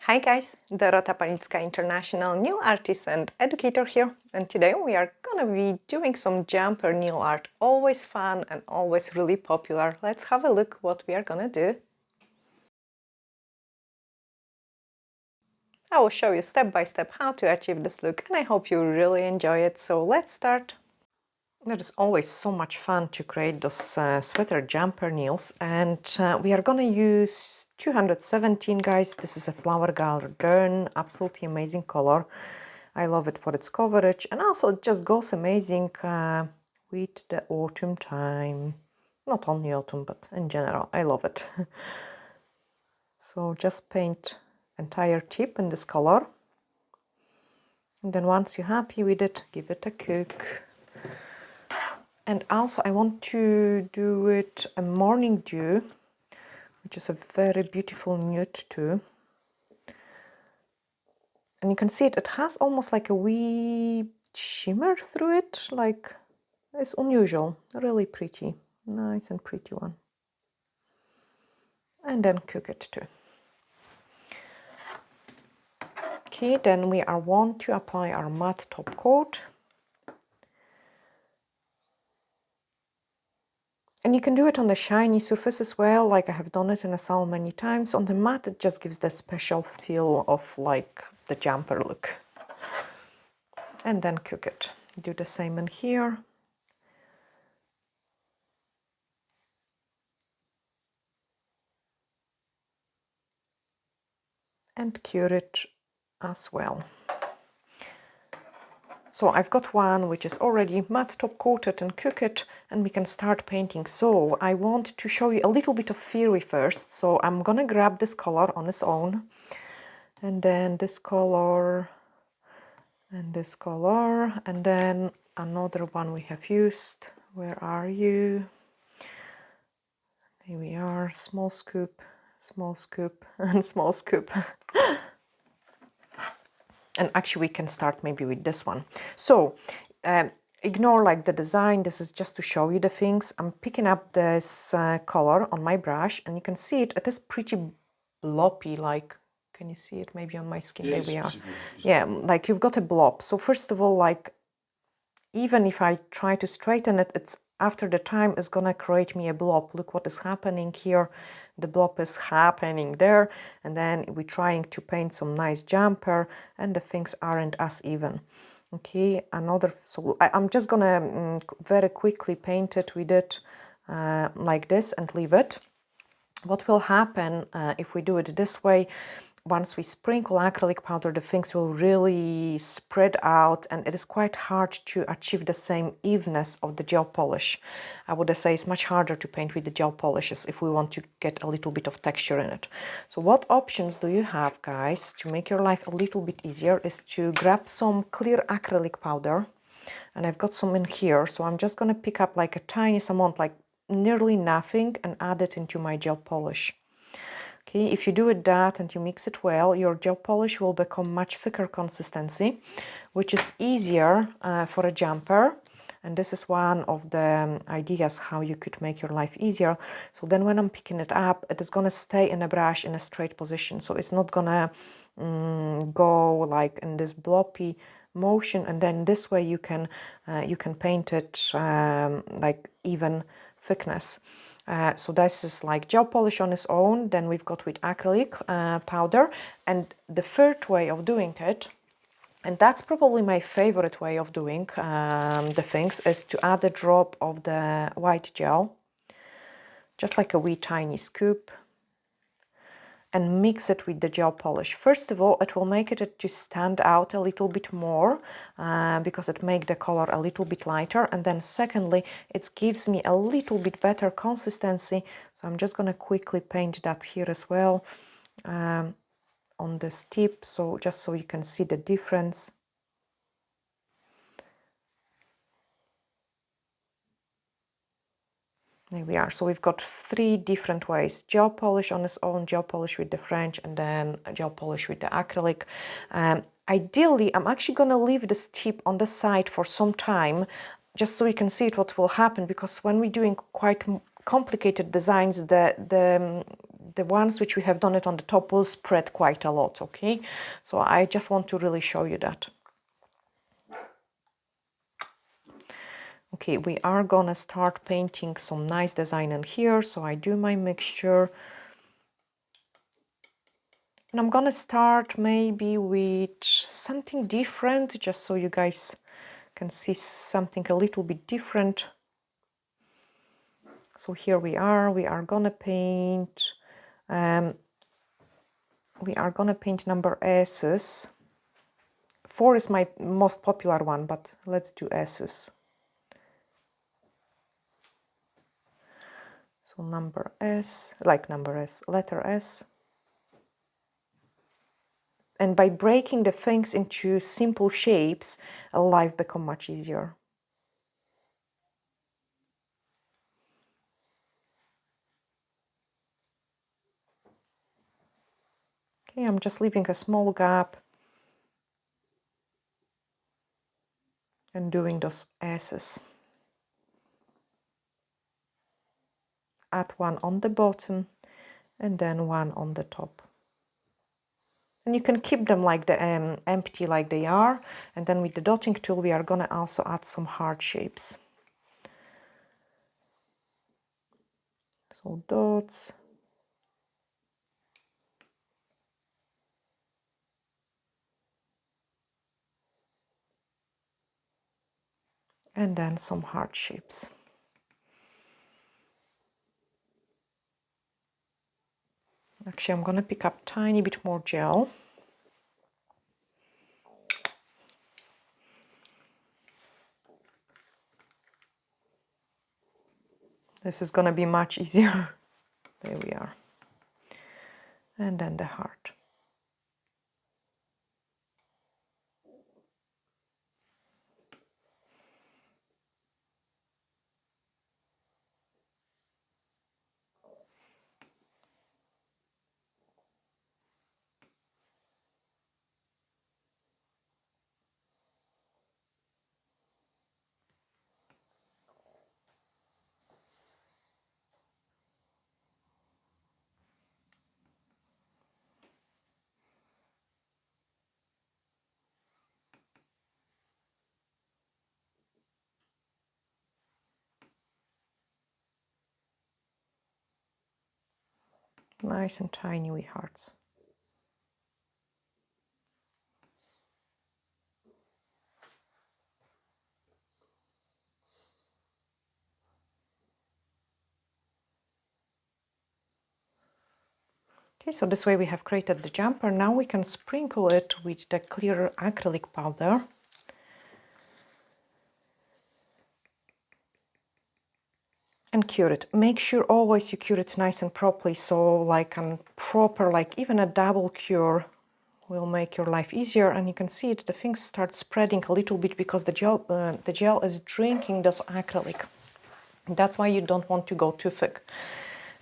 Hi guys, Dorota International nail artist and educator here, and today we are gonna be doing some jumper nail art. Always fun and always really popular. Let's have a look what we are gonna do. I will show you step by step how to achieve this look, and I hope you really enjoy it. So let's start. It is always so much fun to create those sweater jumper nails, and we are gonna use 217, guys. This is a flower garden, absolutely amazing color. I love it for its coverage, and also it just goes amazing with the autumn time. Not only autumn, but in general, I love it. So just paint entire tip in this color, and then once you're happy with it, give it a cook. And also I want to do it a morning dew, which is a very beautiful nude too. And you can see it has almost like a wee shimmer through it, like it's unusual, really pretty, nice and pretty one. And then cook it too. Okay, then we want to apply our matte top coat. And you can do it on the shiny surface as well, like I have done it in a salon many times. On the matte, it just gives the special feel of like the jumper look. And then cook it. Do the same in here. And cure it as well. So I've got one which is already matte top coated and cook it, and we can start painting. So I want to show you a little bit of theory first. So I'm gonna grab this color on its own, and then this color, and this color, and then another one we have used. Where are you? Here we are. Small scoop, and small scoop. And actually we can start maybe with this one. So ignore like the design, this is just to show you the things. I'm picking up this color on my brush, and you can see it is pretty bloppy, like, can you see it maybe on my skin? There we are. Yeah, like you've got a blob. So first of all, like, even if I try to straighten it, it's after the time is gonna create me a blob. Look what is happening here. The blob is happening there, and then we're trying to paint some nice jumper, and the things aren't as even. Okay, so I'm just gonna very quickly paint it with it like this and leave it. What will happen if we do it this way? Once we sprinkle acrylic powder, the things will really spread out, and it is quite hard to achieve the same evenness of the gel polish. I would say it's much harder to paint with the gel polishes if we want to get a little bit of texture in it. So what options do you have, guys, to make your life a little bit easier is to grab some clear acrylic powder, and I've got some in here, so I'm just gonna pick up like a tiny amount, like nearly nothing, and add it into my gel polish. Okay, if you do it that and you mix it well, your gel polish will become much thicker consistency, which is easier for a jumper. And this is one of the ideas how you could make your life easier. So then when I'm picking it up, it is gonna stay in a brush in a straight position. So it's not gonna go like in this bloppy motion, and then this way you can paint it like even thickness. So this is like gel polish on its own. Then we've got with acrylic powder. And the third way of doing it, and that's probably my favorite way of doing the things, is to add a drop of the white gel, just like a wee tiny scoop, and mix it with the gel polish. First of all, it will make it to stand out a little bit more because it makes the color a little bit lighter. And then secondly, it gives me a little bit better consistency. So I'm just going to quickly paint that here as well on this tip, so just so you can see the difference. There we are. So we've got three different ways: gel polish on its own, gel polish with the French, and then gel polish with the acrylic. Ideally, I'm actually going to leave this tip on the side for some time, just so you can see what will happen, because when we're doing quite complicated designs, the the ones which we have done it on the top will spread quite a lot, okay? So I just want to really show you that. Okay, we are gonna start painting some nice design in here. So I do my mixture. And I'm gonna start maybe with something different, just so you guys can see something a little bit different. So here we are gonna paint, number S's. 4 is my most popular one, but let's do S's. So number S, like number S, letter S. And by breaking the things into simple shapes, life becomes much easier. Okay, I'm just leaving a small gap and doing those S's. Add one on the bottom and then one on the top. And you can keep them like the empty like they are. And then with the dotting tool, we are gonna also add some heart shapes. So dots. And then some heart shapes. Actually, I'm gonna pick up a tiny bit more gel. This is gonna be much easier. There we are. And then the heart. Nice and tiny wee hearts. Okay, so this way we have created the jumper. Now we can sprinkle it with the clear acrylic powder. And cure it. Make sure always you cure it nice and properly. So like a proper, like even a double cure will make your life easier. And you can see it, the things start spreading a little bit because the gel is drinking this acrylic. That's why you don't want to go too thick.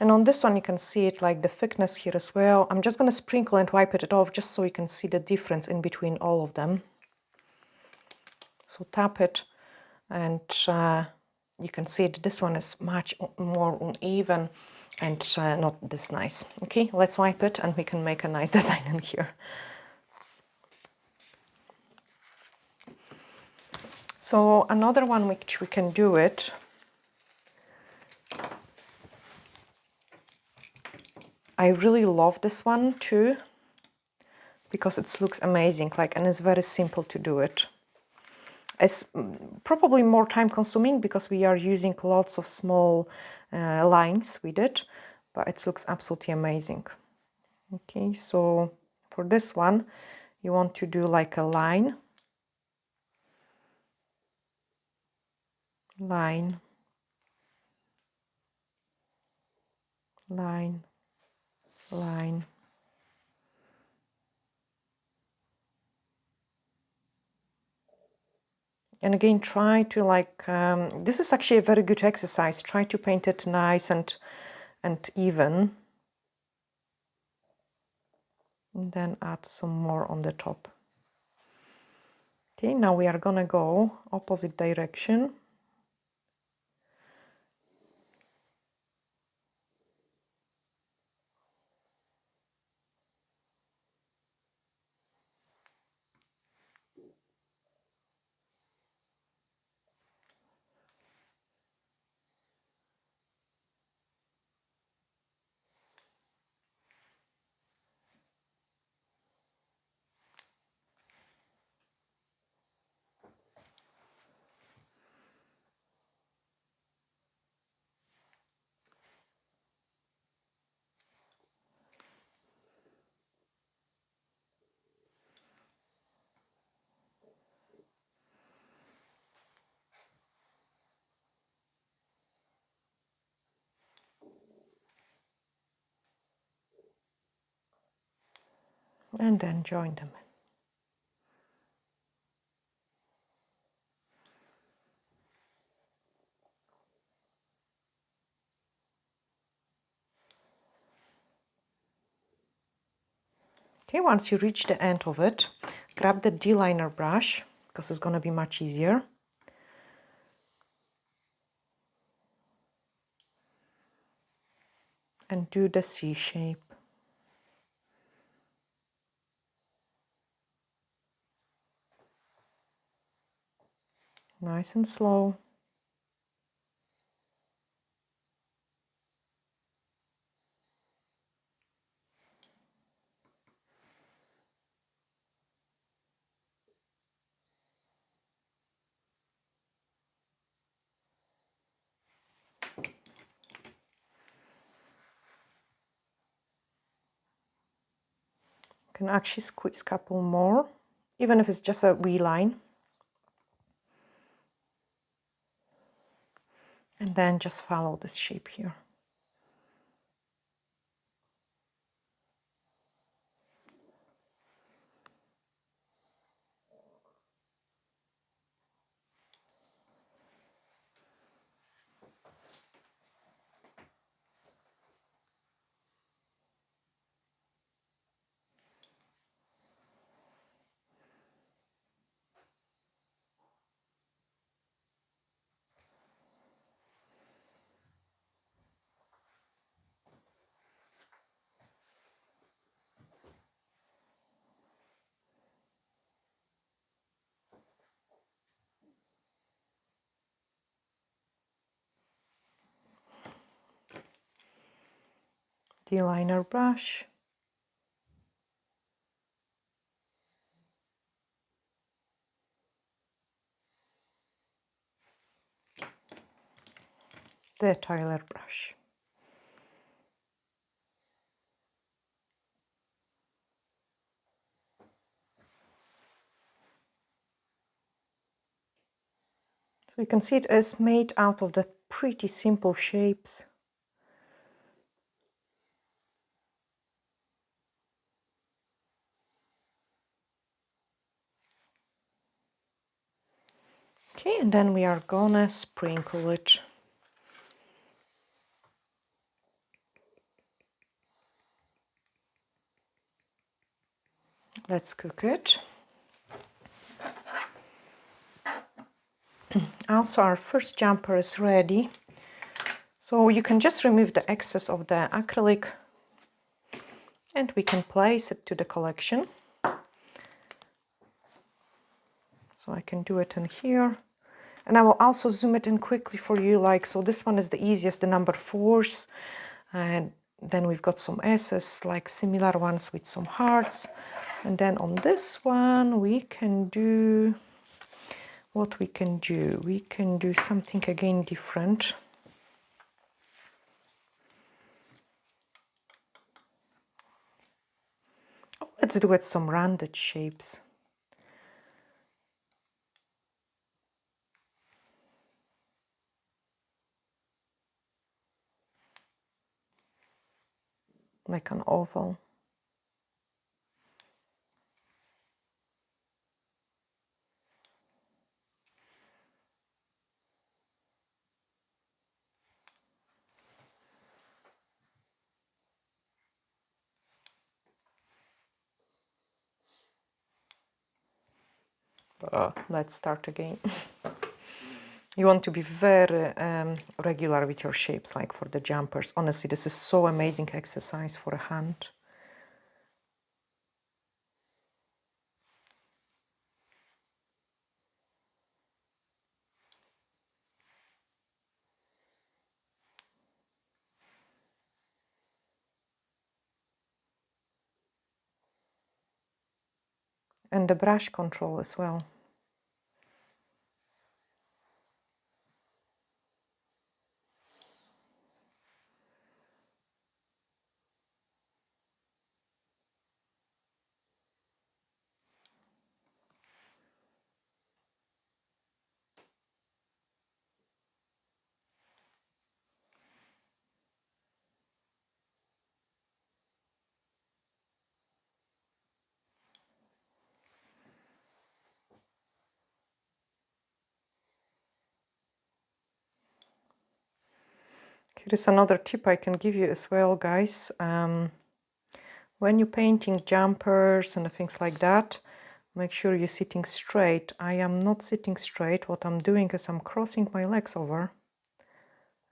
And on this one, you can see it like the thickness here as well. I'm just going to sprinkle and wipe it off just so you can see the difference in between all of them. So tap it and you can see it. This one is much more uneven and not this nice. Okay, let's wipe it and we can make a nice design in here. So another one which we can do it. I really love this one too, because it looks amazing, like, and it's very simple to do it. It's probably more time consuming because we are using lots of small lines with it, but it looks absolutely amazing. Okay, so for this one, you want to do like a line, line, line, line. And again, try to like, this is actually a very good exercise. Try to paint it nice and even. And then add some more on the top. Okay, now we are gonna go opposite direction. and then join them. Okay, once you reach the end of it, grab the D-liner brush, because it's going to be much easier. And do the C shape. Nice and slow. Can actually squeeze a couple more, even if it's just a wee line. And then just follow this shape here. D-liner brush. The Tyler brush. So you can see it is made out of the pretty simple shapes. Okay, and then we are gonna sprinkle it. Let's cook it. Also, our first jumper is ready. So you can just remove the excess of the acrylic and we can place it to the collection. So I can do it in here. And I will also zoom it in quickly for you, like, so this one is the easiest, the number 4s. And then we've got some S's, like similar ones with some hearts. And then on this one, we can do what we can do. We can do something again different. Oh, let's do it some rounded shapes. Like an oval. Let's start again. You want to be very regular with your shapes, like for the jumpers. Honestly, this is so amazing exercise for a hand. And the brush control as well. Here is another tip I can give you as well, guys. When you're painting jumpers and things like that, make sure you're sitting straight. I am not sitting straight. What I'm doing is I'm crossing my legs over,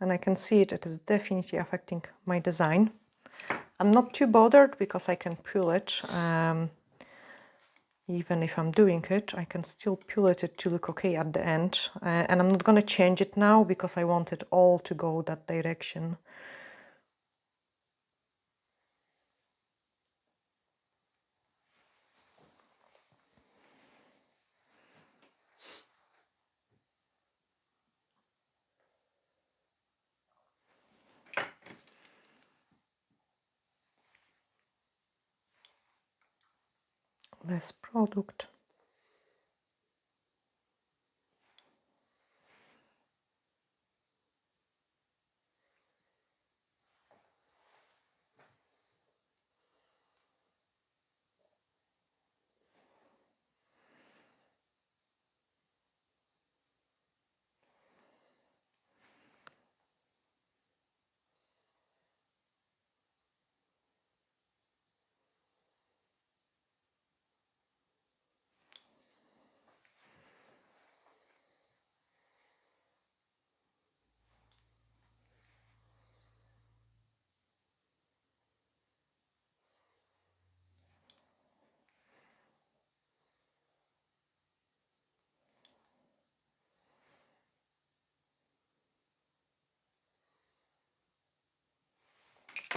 and I can see it. It is definitely affecting my design. I'm not too bothered because I can pull it. Even if I'm doing it, I can still pull it to look okay at the end. And I'm not going to change it now because I want it all to go that direction. Less product.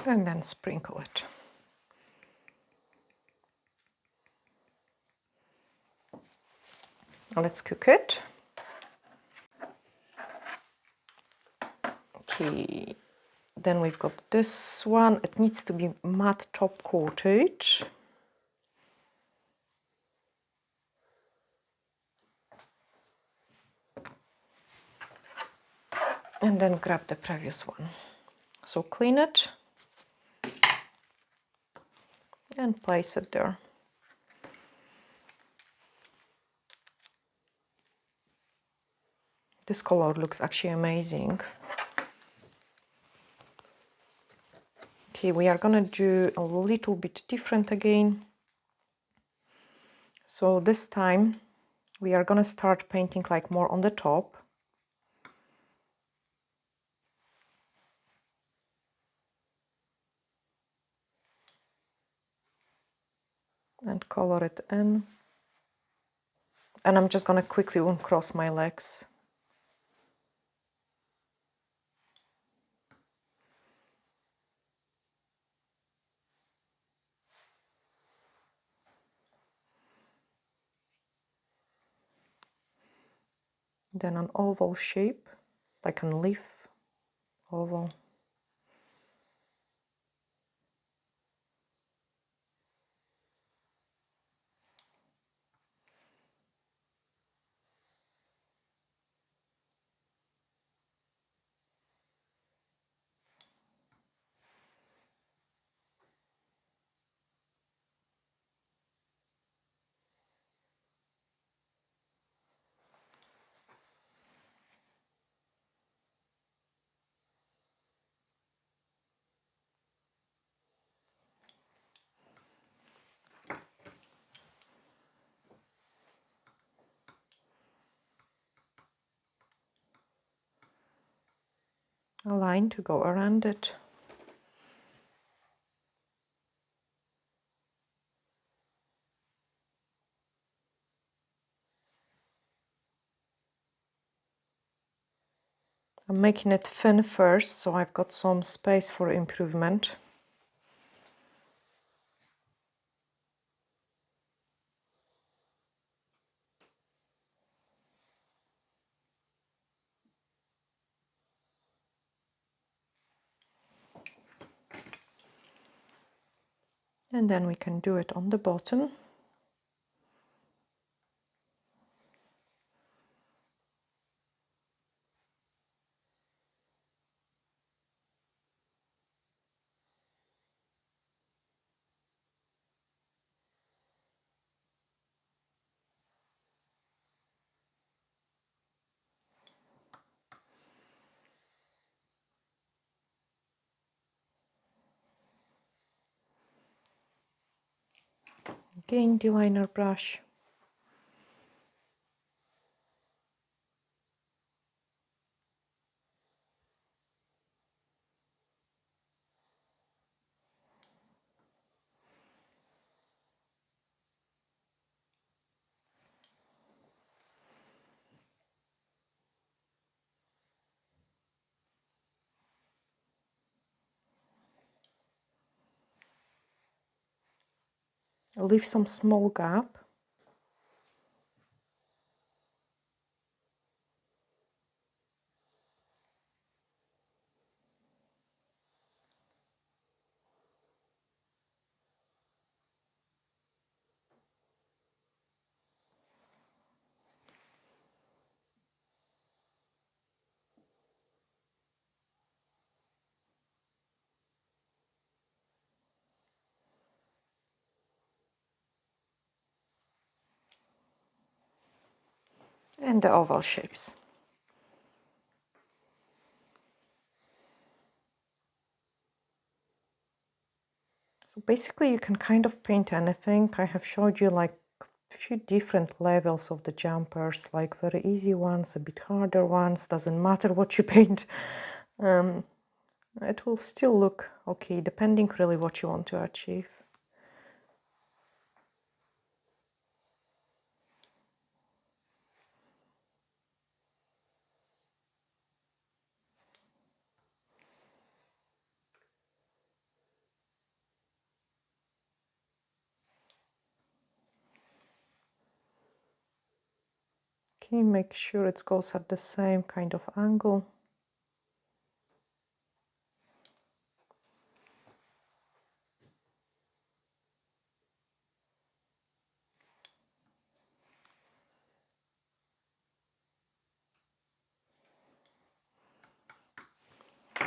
And then sprinkle it. Let's cook it. Okay, then we've got this one. It needs to be matte top coated. And then grab the previous one. So clean it and place it there. This color looks actually amazing. Okay, we are gonna do a little bit different again. So this time we are gonna start painting like more on the top. And color it in. And I'm just gonna quickly uncross my legs. Then an oval shape, like a leaf oval. A line to go around it. I'm making it thin first, so I've got some space for improvement. And then we can do it on the bottom. again the liner brush. Leave some small gap. And the oval shapes. So basically you can kind of paint anything. I have showed you like a few different levels of the jumpers, like very easy ones, a bit harder ones, doesn't matter what you paint. It will still look okay, depending really what you want to achieve. Can you make sure it goes at the same kind of angle?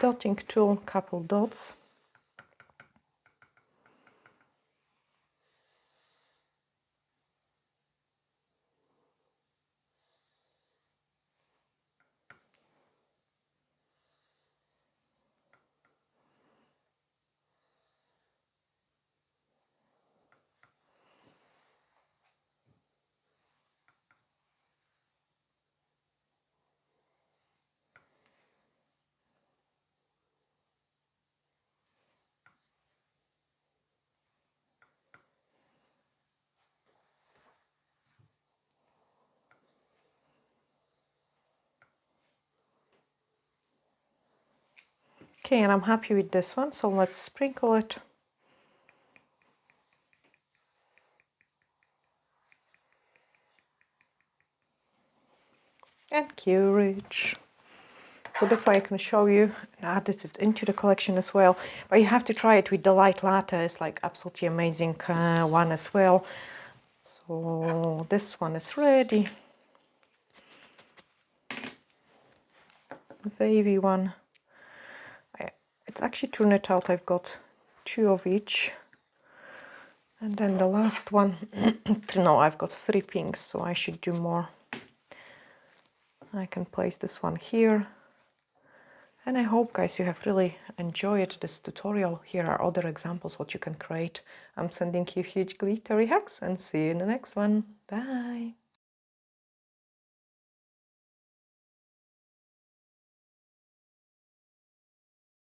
Dotting tool, couple dots. Okay, and I'm happy with this one, so let's sprinkle it. And courage. So this way I can show you and added it into the collection as well. But you have to try it with the light latte. It's like absolutely amazing one as well. So this one is ready. Wavy one. It's actually turned it out. I've got 2 of each. And then the last one, no, I've got 3 pinks, so I should do more. I can place this one here. And I hope, guys, you have really enjoyed this tutorial. Here are other examples what you can create. I'm sending you huge glittery hugs and see you in the next one. Bye!